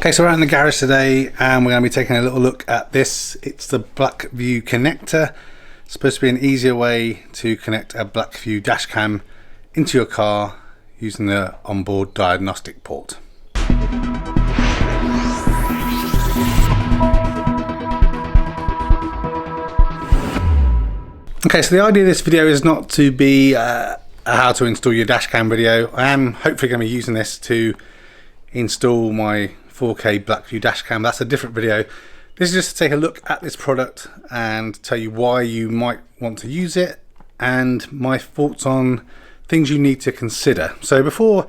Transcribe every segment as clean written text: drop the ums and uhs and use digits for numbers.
Okay, so we're out in the garage today and we're going to be taking a little look at this. It's the BlackVue Conecta. It's supposed to be an easier way to connect a BlackVue Dashcam into your car using the onboard diagnostic port. Okay, so the idea of this video is not to be a how to install your dashcam video. I am hopefully going to be using this to install my 4K BlackVue Dashcam. That's a different video. This is just to take a look at this product and tell you why you might want to use it and my thoughts on things you need to consider. So before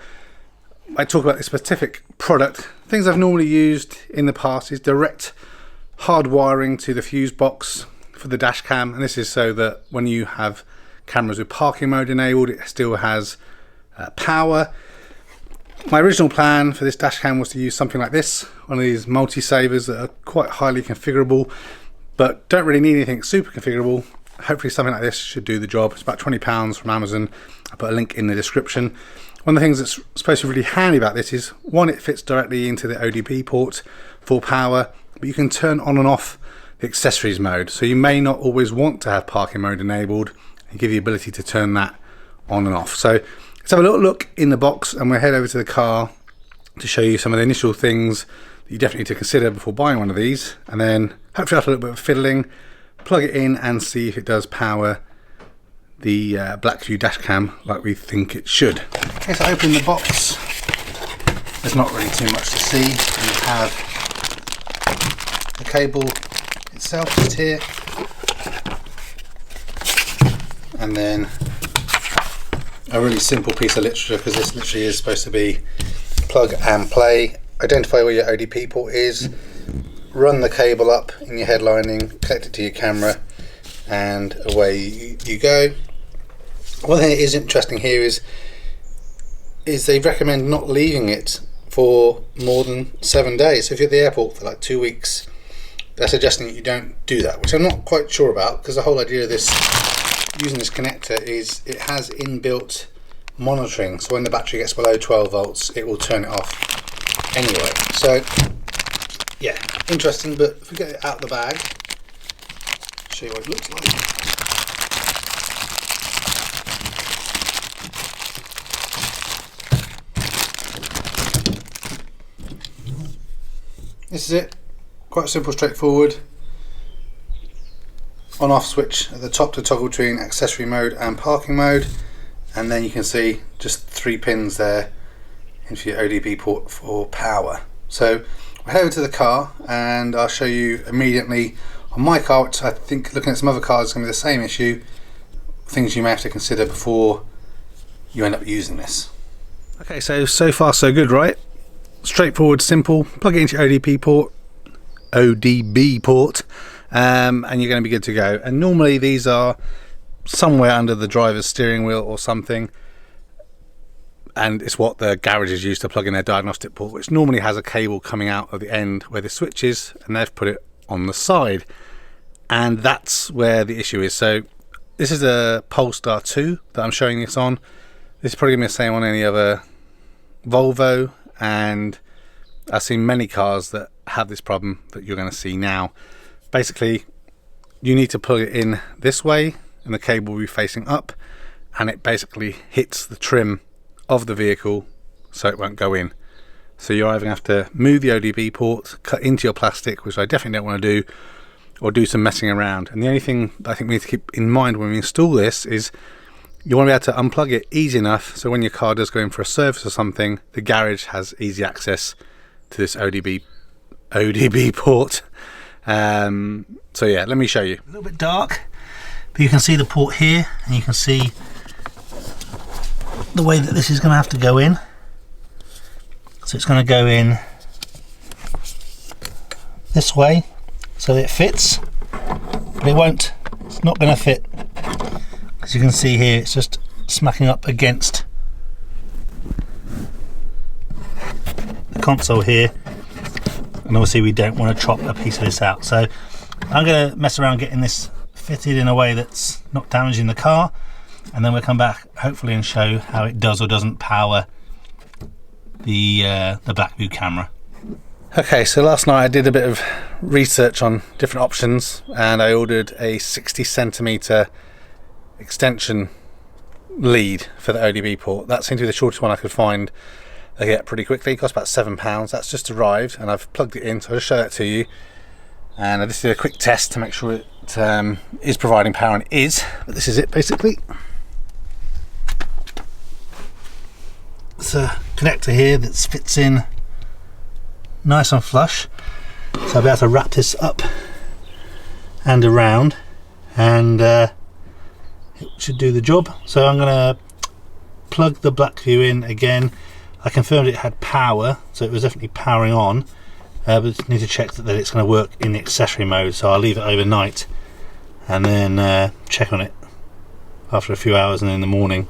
I talk about this specific product, things I've normally used in the past is direct hard wiring to the fuse box for the dashcam, and this is so that when you have cameras with parking mode enabled, it still has power. My original plan for this dashcam was to use something like this, one of these multi-savers that are quite highly configurable but don't really need anything super configurable. Hopefully something like this should do the job. It's about £20 from Amazon. I'll put a link in the description. One of the things that's supposed to be really handy about this is, one, it fits directly into the ODB port for power, but you can turn on and off the accessories mode, so you may not always want to have parking mode enabled and give you the ability to turn that on and off. So let's have a little look in the box and we'll head over to the car to show you some of the initial things that you definitely need to consider before buying one of these, and then hopefully after a little bit of fiddling, plug it in and see if it does power the BlackVue Dashcam like we think it should. Okay, so opening the box, there's not really too much to see. You have the cable itself just here, and then a really simple piece of literature, because this literally is supposed to be plug and play. Identify where your ODP port is, run the cable up in your headlining, connect it to your camera, and away you go. One thing that is interesting here is they recommend not leaving it for more than 7 days. So if you're at the airport for like 2 weeks, they're suggesting that you don't do that, which I'm not quite sure about, because the whole idea of this, using this connector, is it has inbuilt monitoring, so when the battery gets below 12 volts it will turn it off anyway. So yeah, interesting, but if we get it out of the bag, I'll show you what it looks like. This is it. Quite simple, straightforward. On off switch at the top to toggle between accessory mode and parking mode, and then you can see just 3 pins there into your ODB port for power. So we'll head over to the car and I'll show you immediately on my car, which I think looking at some other cars is going to be the same issue, things you may have to consider before you end up using this. Okay, so far so good, right? Straightforward, simple. Plug it into your ODB port, and you're going to be good to go. And normally these are somewhere under the driver's steering wheel or something, and it's what the garages use to plug in their diagnostic port, which normally has a cable coming out of the end where the switch is, and they've put it on the side, and that's where the issue is. So this is a Polestar 2 that I'm showing this on. This is probably going to be the same on any other Volvo, and I've seen many cars that have this problem that you're going to see now. Basically, you need to plug it in this way and the cable will be facing up, and it basically hits the trim of the vehicle so it won't go in. So you're either going to have to move the ODB port, cut into your plastic, which I definitely don't want to do, or do some messing around. And the only thing I think we need to keep in mind when we install this is you want to be able to unplug it easy enough so when your car does go in for a service or something, the garage has easy access to this ODB port. So yeah, let me show you. A little bit dark, but you can see the port here, and you can see the way that this is going to have to go in. So it's going to go in this way so it fits, but it won't, it's not going to fit. As you can see here, it's just smacking up against the console here, and obviously we don't want to chop a piece of this out. So I'm going to mess around getting this fitted in a way that's not damaging the car, and then we'll come back hopefully and show how it does or doesn't power the BlackVue camera. Okay, so last night I did a bit of research on different options and I ordered a 60cm extension lead for the ODB port. That seemed to be the shortest one I could find. They get pretty quickly, it cost about £7. That's just arrived and I've plugged it in, so I'll just show that to you. And I just did a quick test to make sure it is providing power, and it is. But this is it basically. It's a connector here that fits in nice and flush, so I'll be able to wrap this up and around, and it should do the job. So I'm going to plug the BlackVue in again. I confirmed it had power, so it was definitely powering on, but just need to check that it's going to work in the accessory mode, so I'll leave it overnight and then check on it after a few hours and in the morning,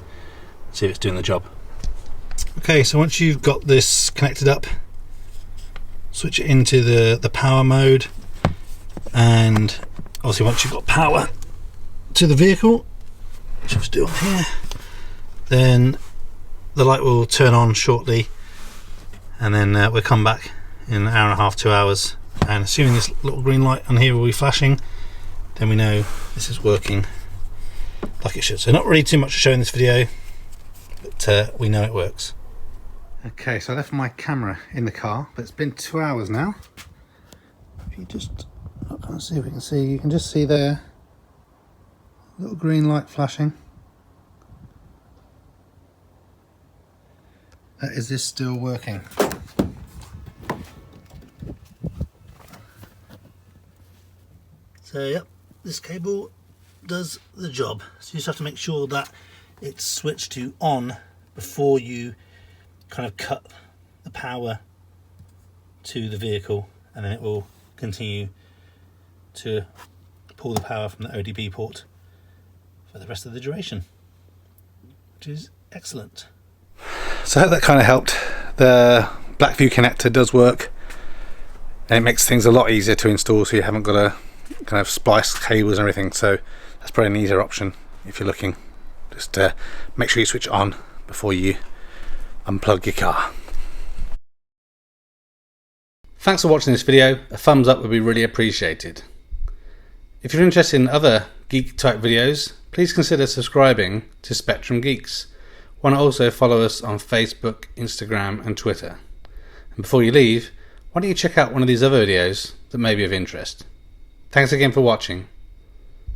see if it's doing the job. Okay, so once you've got this connected up, switch it into the power mode, and obviously once you've got power to the vehicle, which I'll just do on here, then the light will turn on shortly, and then we'll come back in an hour and a half, 2 hours, and assuming this little green light on here will be flashing, then we know this is working like it should. So not really too much to show in this video, but we know it works. Okay, so I left my camera in the car, but it's been 2 hours now. If you just, I can't see if we can see, you can just see there, little green light flashing. Is this still working? So yep, this cable does the job. So you just have to make sure that it's switched to on before you kind of cut the power to the vehicle, and then it will continue to pull the power from the ODB port for the rest of the duration, which is excellent. So I hope that kind of helped. The BlackVue Conecta does work, and it makes things a lot easier to install, so you haven't got to kind of splice cables and everything. So that's probably an easier option if you're looking. Just make sure you switch on before you unplug your car. Thanks for watching this video. A thumbs up would be really appreciated. If you're interested in other geek type videos, please consider subscribing to Spectrum Geeks. Why not also follow us on Facebook, Instagram and Twitter. And before you leave, why don't you check out one of these other videos that may be of interest. Thanks again for watching.